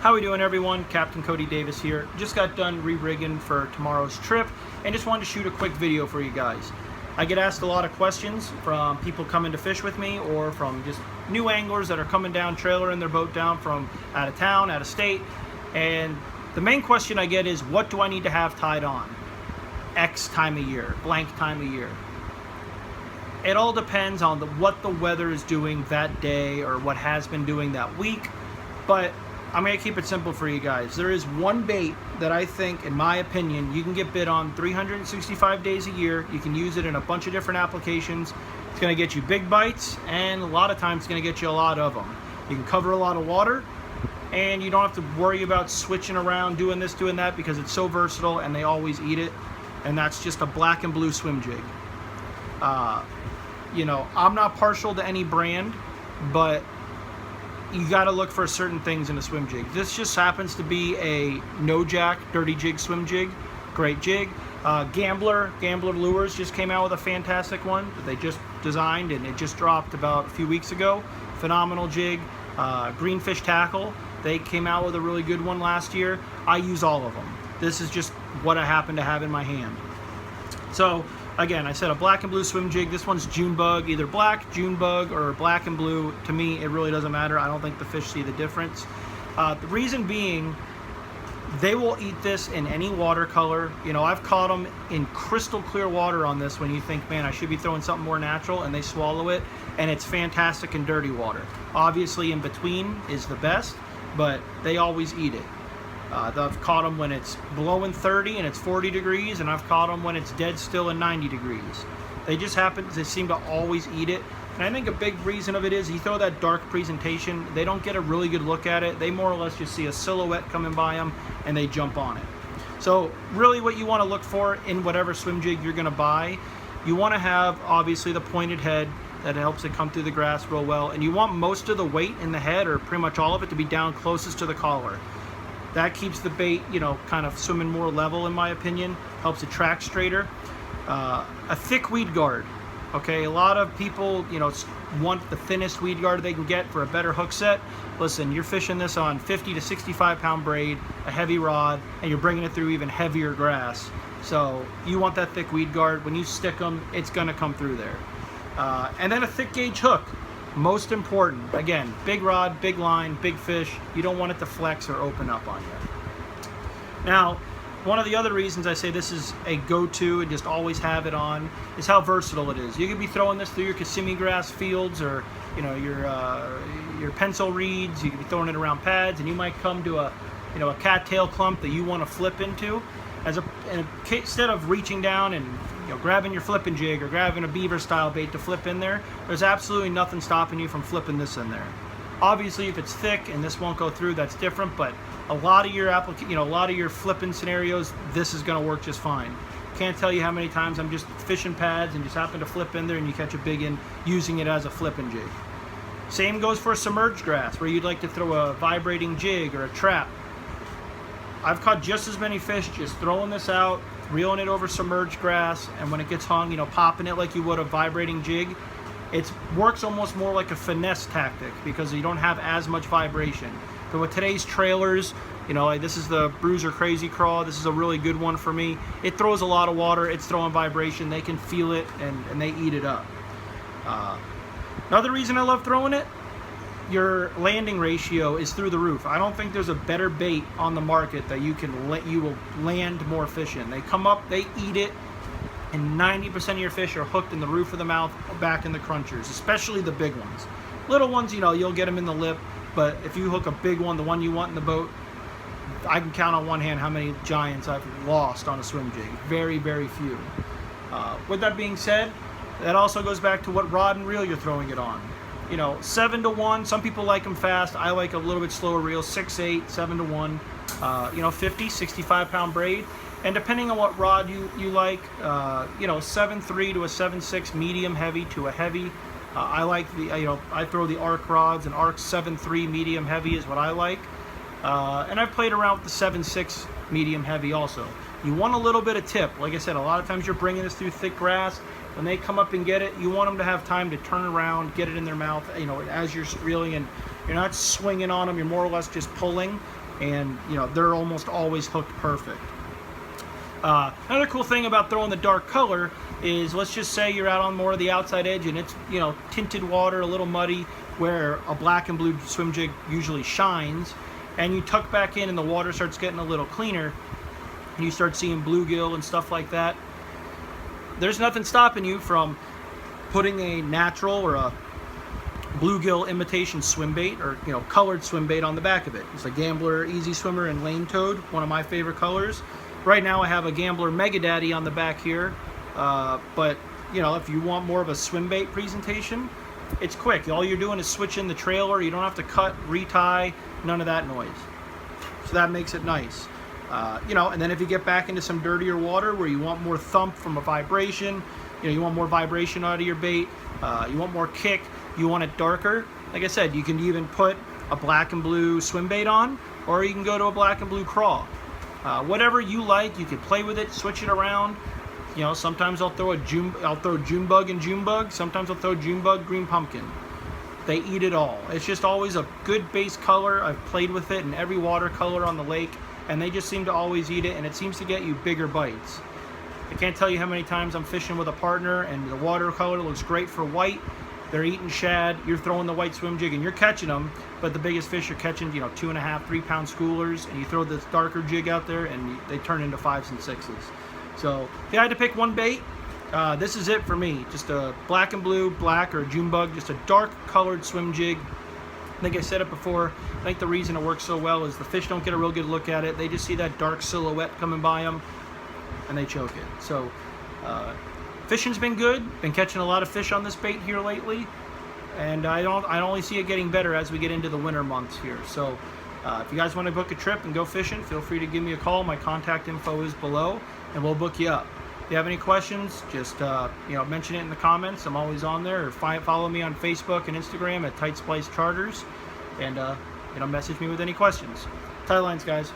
How we doing, everyone? Captain Cody Davis here. Just got done re-rigging for tomorrow's trip and just wanted to shoot a quick video for you guys. I get asked a lot of questions from people coming to fish with me or from just new anglers that are coming down, trailering their boat down from out of town, out of state. And the main question I get is, what do I need to have tied on? X time of year, blank time of year. It all depends on what the weather is doing that day or what has been doing that week. But I'm going to keep it simple for you guys. There is one bait that I think, in my opinion, you can get bit on 365 days a year. You can use it in a bunch of different applications. It's going to get you big bites, and a lot of times it's going to get you a lot of them. You can cover a lot of water, and you don't have to worry about switching around, doing this, doing that, because it's so versatile and they always eat it. And that's just a black and blue swim jig. You know, I'm not partial to any brand, but you got to look for certain things in a swim jig. This just happens to be a no jack dirty jig swim jig. Great jig. Gambler Lures just came out with a fantastic one that they just designed, and it just dropped about a few weeks ago. Phenomenal jig. Greenfish Tackle, they came out with a really good one last year. I use all of them. This is just what I happen to have in my hand. So again, I said a black and blue swim jig. This one's June bug, either black, June bug, or black and blue. To me, it really doesn't matter. I don't think the fish see the difference. The reason being, they will eat this in any watercolor. You know, I've caught them in crystal clear water on this when you think, man, I should be throwing something more natural, and they swallow it, and it's fantastic in dirty water. Obviously, in between is the best, but they always eat it. I've caught them when it's blowing 30 and it's 40 degrees, and I've caught them when it's dead still and 90 degrees. They just happen, they seem to always eat it. And I think a big reason of it is you throw that dark presentation, they don't get a really good look at it. They more or less just see a silhouette coming by them and they jump on it. So really what you want to look for in whatever swim jig you're going to buy, you want to have obviously the pointed head that helps it come through the grass real well. And you want most of the weight in the head, or pretty much all of it, to be down closest to the collar. That keeps the bait, you know, kind of swimming more level, in my opinion. Helps it track straighter. A thick weed guard. Okay, a lot of people, you know, want the thinnest weed guard they can get for a better hook set. Listen, you're fishing this on 50 to 65 pound braid, a heavy rod, and you're bringing it through even heavier grass. So you want that thick weed guard. When you stick them, it's going to come through there. And then a thick gauge hook. Most important, again, big rod, big line, big fish. You don't want it to flex or open up on you. Now, one of the other reasons I say this is a go-to and just always have it on is how versatile it is. You could be throwing this through your Kissimmee grass fields, or you know, your pencil reeds. You could be throwing it around pads, and you might come to a cattail clump that you want to flip into. Instead of reaching down and grabbing your flipping jig or grabbing a beaver style bait to flip in there, there's absolutely nothing stopping you from flipping this in there. Obviously, if it's thick and this won't go through, that's different, but a lot of your flipping scenarios, this is going to work just fine. Can't tell you how many times I'm just fishing pads and just happen to flip in there and you catch a big one using it as a flipping jig. Same goes for a submerged grass where you'd like to throw a vibrating jig or a trap. I've caught just as many fish just throwing this out, reeling it over submerged grass, and when it gets hung, popping it like you would a vibrating jig. It works almost more like a finesse tactic because you don't have as much vibration. But with today's trailers, like this is the Bruiser Crazy Craw. This is a really good one for me. It throws a lot of water. It's throwing vibration. They can feel it, and they eat it up. Another reason I love throwing it, your landing ratio is through the roof. I don't think there's a better bait on the market that you will land more fish in. They come up, they eat it, and 90% of your fish are hooked in the roof of the mouth, back in the crunchers, especially the big ones. Little ones, you'll get them in the lip, but if you hook a big one, the one you want in the boat, I can count on one hand how many giants I've lost on a swim jig. Very, very few. With that being said, that also goes back to what rod and reel you're throwing it on. 7 to 1. Some people like them fast. I like a little bit slower reel, 6/8, 7 to 1. 50, 65 pound braid. And depending on what rod you like, 7.3 to a 7.6 medium heavy to a heavy. I like I throw the arc rods, and arc 7.3 medium heavy is what I like. And I've played around with the 7.6 medium heavy also. You want a little bit of tip. Like I said, a lot of times you're bringing this through thick grass. When they come up and get it, you want them to have time to turn around, get it in their mouth, as you're reeling, and you're not swinging on them. You're more or less just pulling. and you know, they're almost always hooked perfect. Another cool thing about throwing the dark color is, let's just say you're out on more of the outside edge and it's, you know, tinted water, a little muddy, where a black and blue swim jig usually shines, and you tuck back in and the water starts getting a little cleaner and you start seeing bluegill and stuff like that. There's nothing stopping you from putting a natural or a bluegill imitation swim bait, or, you know, colored swim bait on the back of it. It's a Gambler Easy Swimmer and Lane Toad, one of my favorite colors. Right now I have a Gambler Mega Daddy on the back here, but you know, if you want more of a swim bait presentation, it's quick. All you're doing is switch in the trailer. You don't have to cut, retie, none of that noise. So that makes it nice. You know, and then if you get back into some dirtier water where you want more thump from a vibration, you know, you want more vibration out of your bait, you want more kick, you want it darker, like I said, you can even put a black and blue swim bait on, or you can go to a black and blue crawl. Whatever you like, you can play with it, switch it around. You know, sometimes I'll throw June bug and June bug. Sometimes I'll throw June bug, green pumpkin. They eat it all. It's just always a good base color. I've played with it in every watercolor on the lake, and they just seem to always eat it, and it seems to get you bigger bites. I can't tell you how many times I'm fishing with a partner and the watercolor looks great for white. They're eating shad, you're throwing the white swim jig and you're catching them, but the biggest fish are catching, you know, 2.5, 3 pound schoolers, and you throw this darker jig out there and they turn into 5s and 6s. So if you had to pick one bait, this is it for me. Just a black and blue, black or a June bug, just a dark colored swim jig. I think I said it before, I think the reason it works so well is the fish don't get a real good look at it. They just see that dark silhouette coming by them and they choke it. So fishing's been good. Been catching a lot of fish on this bait here lately, and I only see it getting better as we get into the winter months here. So if you guys want to book a trip and go fishing, feel free to give me a call. My contact info is below, and we'll book you up. If you have any questions, just you know, mention it in the comments. I'm always on there. Or follow me on Facebook and Instagram at Tight Splice Charters, and you know, message me with any questions. Tight lines, guys.